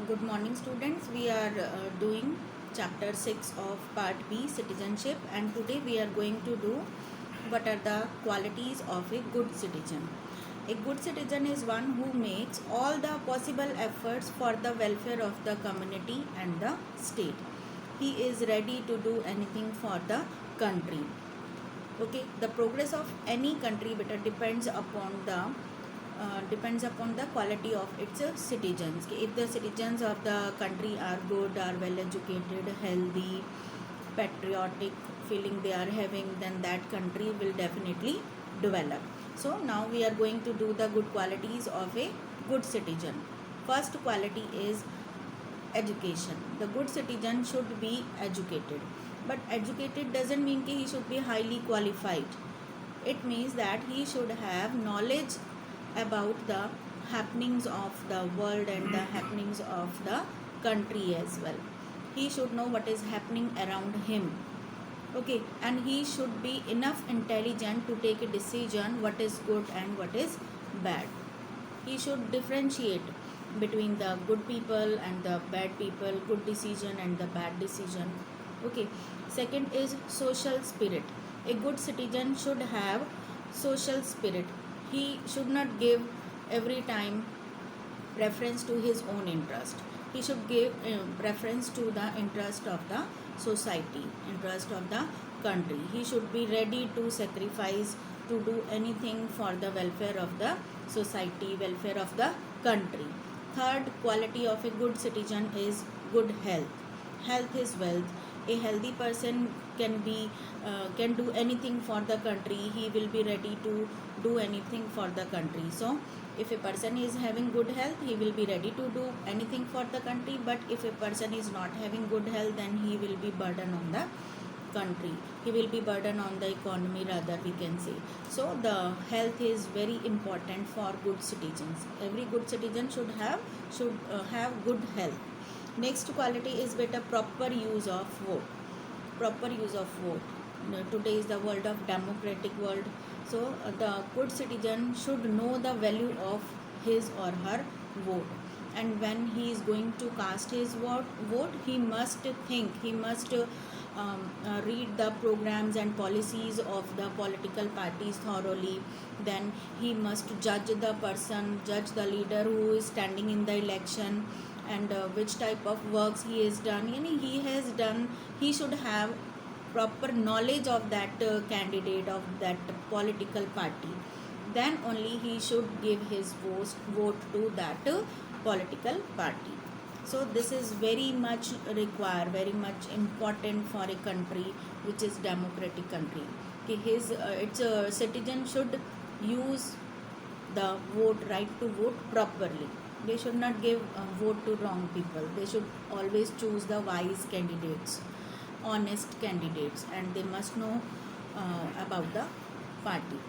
Good morning, students. We are doing chapter 6 of part B, citizenship, and today we are going to do what are the qualities of a good citizen. A good citizen is one who makes all the possible efforts for the welfare of the community and the state. He is ready to do anything for the country. Okay, the progress of any country better depends upon the quality of its citizens. If the citizens of the country are good, are well educated, healthy, patriotic feeling they are having, then that country will definitely develop. So now we are going to do the good qualities of a good citizen. First quality is education. The good citizen should be educated, but educated doesn't mean that he should be highly qualified. It means that he should have knowledge about the happenings of the world and the happenings of the country as well. He should know what is happening around him. Okay, and he should be enough intelligent to take a decision what is good and what is bad. He should differentiate between the good people and the bad people, good decision and the bad decision. Okay, second is social spirit. A good citizen should have social spirit. He should not give every time preference to his own interest. He should give preference to the interest of the society, interest of the country. He should be ready to sacrifice, to do anything for the welfare of the society, welfare of the country. Third quality of a good citizen is good health. Health is wealth. A healthy person can do anything for the country. He will be ready to do anything for the country. So if a person is having good health, he will be ready to do anything for the country. But if a person is not having good health, then he will be burden on the country. He will be burden on the economy, rather we can say. So the health is very important for good citizens. Every good citizen should have good health. Next quality is better proper use of vote. Proper use of vote. Today is the world of democratic world. So the good citizen should know the value of his or her vote. And when he is going to cast his vote, he must think, he must read the programs and policies of the political parties thoroughly. Then he must judge the person, judge the leader who is standing in the election, and which type of works he has done. He should have proper knowledge of that candidate, of that political party. Then only he should give his vote to that political party. So this is very much required, very much important for a country which is democratic country. Its citizen should use the right to vote properly. They should not give vote to wrong people. They should always choose the wise candidates, honest candidates, and they must know about the party.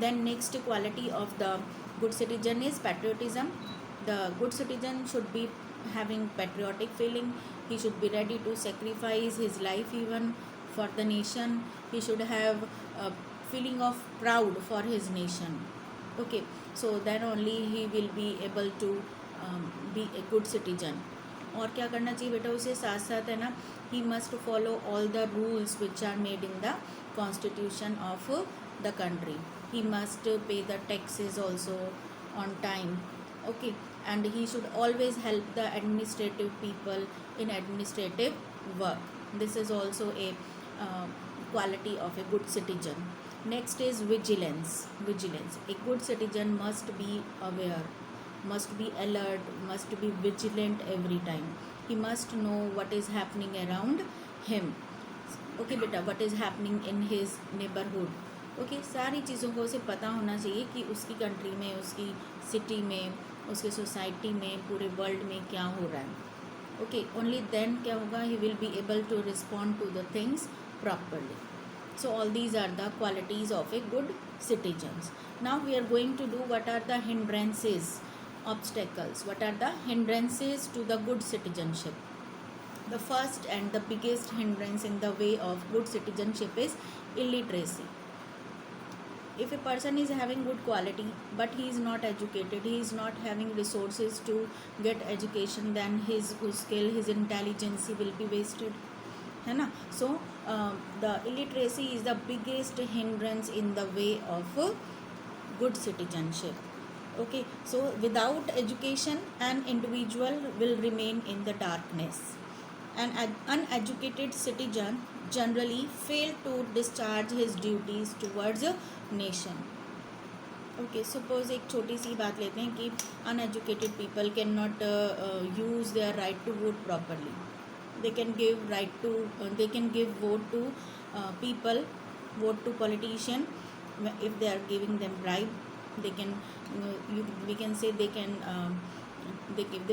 Then next quality of the good citizen is patriotism. The good citizen should be having patriotic feeling. He should be ready to sacrifice his life even for the nation. He should have a feeling of proud for his nation. Okay, so then only he will be able to be a good citizen. और क्या करना चाहिए बेटा उसे साथ साथ, है ना, he must follow all the rules which are made in the constitution of the country. He must pay the taxes also on time. Okay, and he should always help the administrative people in administrative work. This is also a quality of a good citizen. Next is vigilance. A good citizen must be aware, must be alert, must be vigilant every time. He must know what is happening around him. Okay बेटा, what is happening in his neighborhood. Okay सारी चीज़ों को उसे पता होना चाहिए कि उसकी कंट्री में, उसकी सिटी में, उसके सोसाइटी में, पूरे वर्ल्ड में क्या हो रहा है. ओके, ओनली देन क्या होगा, he will be able to respond to the things properly. So all these are the qualities of a good citizens. Now we are going to do what are the hindrances, obstacles. What are the hindrances to the good citizenship? The first and the biggest hindrance in the way of good citizenship is illiteracy. if a person is having good quality but he is not educated, he is not having resources to get education, then his skill, his intelligence will be wasted, है ना. So the illiteracy is the biggest hindrance in the way of good citizenship. Okay, so without education an individual will remain in the darkness. An uneducated citizen generally fail to discharge his duties towards a nation. Okay, suppose एक छोटी सी बात लेते हैं कि uneducated people can not use their right to vote properly. They can give vote to people, vote to politician if they are giving them bribe. They can we can say they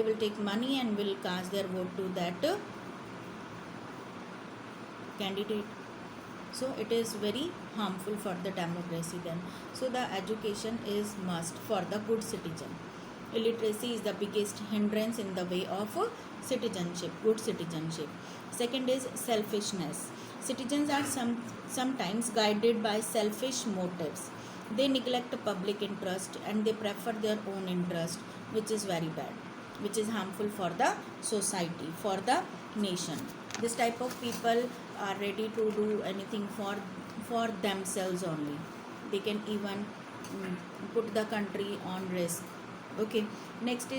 will take money and will cast their vote to that candidate. So it is very harmful for the democracy then. So the education is must for the good citizen. Illiteracy is the biggest hindrance in the way of citizenship, good citizenship. Second is selfishness. Citizens are sometimes guided by selfish motives. They neglect public interest and they prefer their own interest, which is very bad, which is harmful for the society, for the nation. This type of people are ready to do anything for themselves only. They can even put the country on risk. Okay, next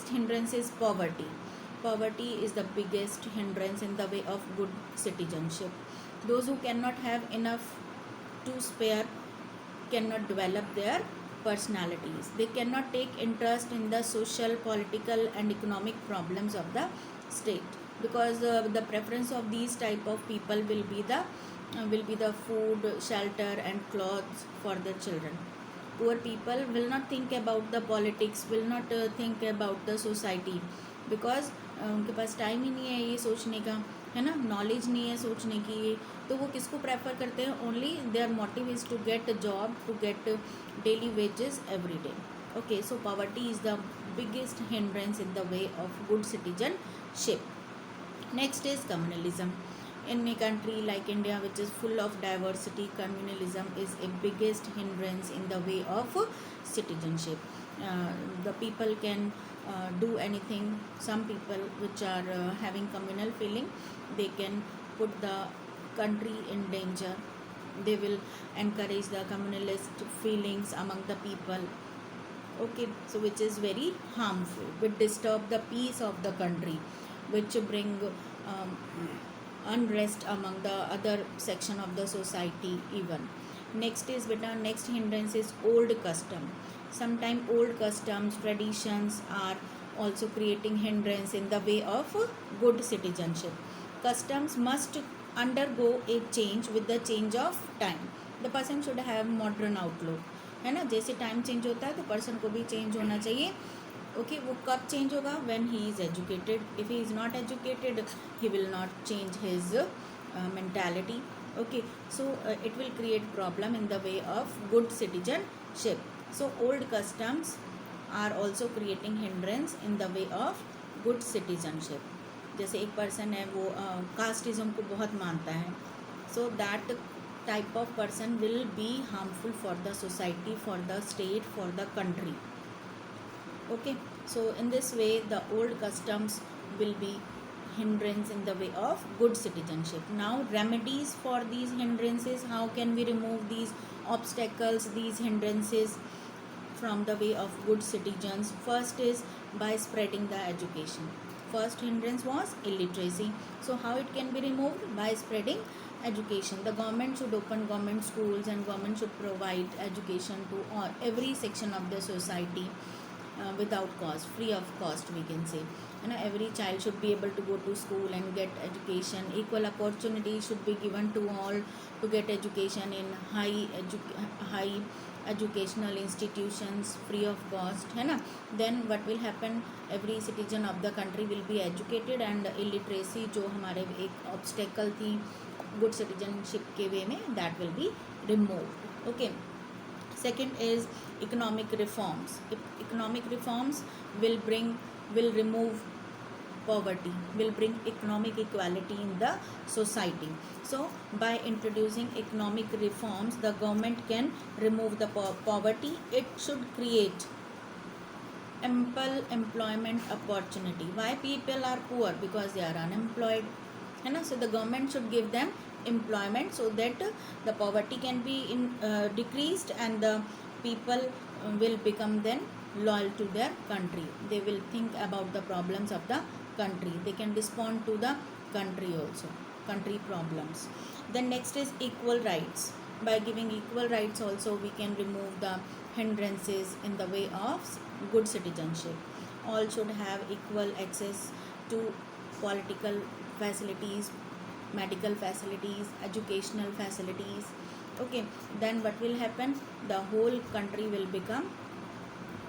hindrance is poverty. Poverty is the biggest hindrance in the way of good citizenship. Those who cannot have enough to spare cannot develop their personalities. They cannot take interest in the social, political and economic problems of the state, because the preference of these type of people will be the food, shelter and clothes for their children. Poor people will not think about the politics, will not think about the society, because उनके पास time ही नहीं है ये सोचने का, है ना, knowledge नहीं है सोचने की. तो वो किसको प्रेफर करते हैं? Only their motive is to get a job, to get daily wages every day. Okay, so poverty is the biggest hindrance in the way of good citizenship. Next is communalism. In a country like India, which is full of diversity, communalism is a biggest hindrance in the way of citizenship. The people can do anything. Some people which are having communal feeling, they can put the country in danger. They will encourage the communalist feelings among the people. Okay, so which is very harmful, which disturb the peace of the country, which bring unrest among the other section of the society even. Next hindrance is old custom. Sometimes old customs, traditions are also creating hindrance in the way of good citizenship. Customs must undergo a change with the change of time. The person should have modern outlook, है ना. जैसे time change होता है तो person को भी change होना चाहिए. ओके, वो कब चेंज होगा? When he is educated. If he is not educated, he will not change his mentality. Okay, so it will create problem in the way of good citizenship. So old customs are also creating hindrance in the way of good citizenship. जैसे एक person है वो casteism को बहुत मानता है, so that type of person will be harmful for the society, for the state, for the country. Okay, so in this way the old customs will be hindrance in the way of good citizenship. Now remedies for these hindrances, how can we remove these obstacles, these hindrances from the way of good citizens? First is by spreading the education. First hindrance was illiteracy, so how it can be removed? By spreading education. The government should open government schools and government should provide education to every section of the society without cost, free of cost we can say. And every child should be able to go to school and get education. Equal opportunity should be given to all to get education in high educational institutions free of cost, है ना. Then what will happen? Every citizen of the country will be educated and illiteracy जो हमारे एक obstacle थी good citizenship के वे में, that will be removed. Okay, second is economic reforms. Economic reforms will remove poverty, will bring economic equality in the society. So by introducing economic reforms, the government can remove the poverty. It should create ample employment opportunity. Why people are poor? Because they are unemployed, है ना. So the government should give them employment so that the poverty can be decreased, and the people will become then loyal to their country. They will think about the problems of the country. They can respond to the country also, country problems. Then next is equal rights. By giving equal rights also, we can remove the hindrances in the way of good citizenship. All should have equal access to political facilities, medical facilities, educational facilities. Okay, then what will happen? The whole country will become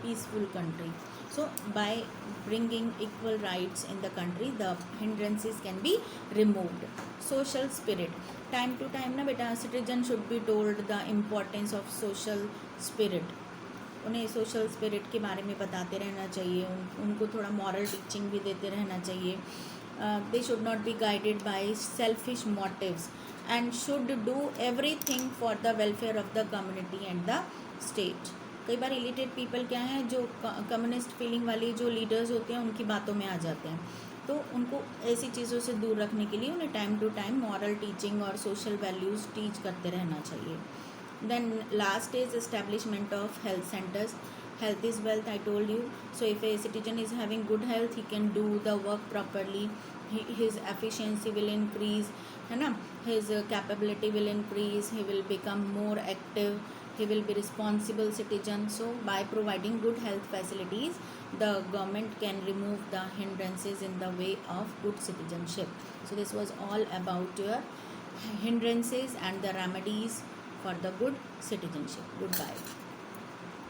peaceful country. So by bringing equal rights in the country, the hindrances can be removed. Social spirit. Time to time ना बेटा, citizen should be told the importance of social spirit. उन्हें social spirit के बारे में बताते रहना चाहिए. उनको थोड़ा मॉरल टीचिंग भी देते रहना चाहिए. They should not be guided by selfish motives and should do everything for the welfare of the community and the state. कई बार इलिटेड पीपल क्या हैं, जो कम्युनिस्ट फीलिंग वाली जो लीडर्स होते हैं उनकी बातों में आ जाते हैं. तो उनको ऐसी चीज़ों से दूर रखने के लिए उन्हें time to time moral teaching और सोशल वैल्यूज़ टीच करते रहना चाहिए. Then last is establishment of health centers. Health is wealth, I told you. So if a citizen is having good health, he can do the work properly. His efficiency will increase, है ना. His capability will increase. He will become more active. He will be responsible citizen. So by providing good health facilities, the government can remove the hindrances in the way of good citizenship. So this was all about your hindrances and the remedies for the good citizenship. Goodbye.